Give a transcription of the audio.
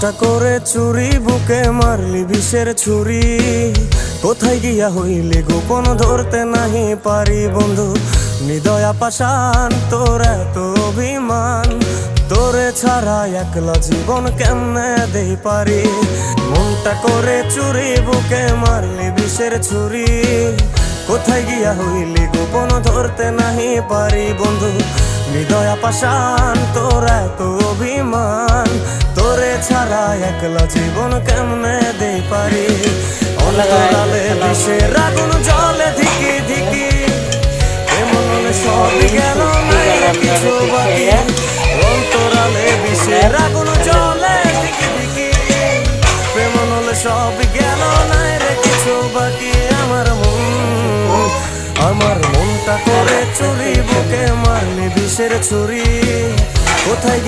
মনটা করে চুরি, বুকে মারলি বিষের ছুরি। কোথায় গিয়া হইলি গোপন, ধরতে নাহি পারি বন্ধু। হৃদয়া পাষাণ, তোর এত অভিমান, তোরে ছাড়া একলা জীবন কেমনে দেই পারি। মনটা করে চুরি, বুকে মারলি বিষের ছুরি। কোথায় গিয়া হইলি গোপন, ধরতে নাহি পারি বন্ধু। হৃদয়া পাষাণ, তোর এত অভিমান, তোরে ছাড়া একলা জীবন কেমনে দেই পারি। অন্তরালে বিষের আগুন জ্বলে ধিকি ধিকি, এমন হলে সবই গেল নাই রে কিছু বাকি। অন্তরালে বিষের আগুন জ্বলে ধিকি ধিকি, এমন হলে সবই গেল নাই রে কিছু বাকি। আমার মনটা করে চুরি, বুকে মারলি বিষের ছুরি। কোথায়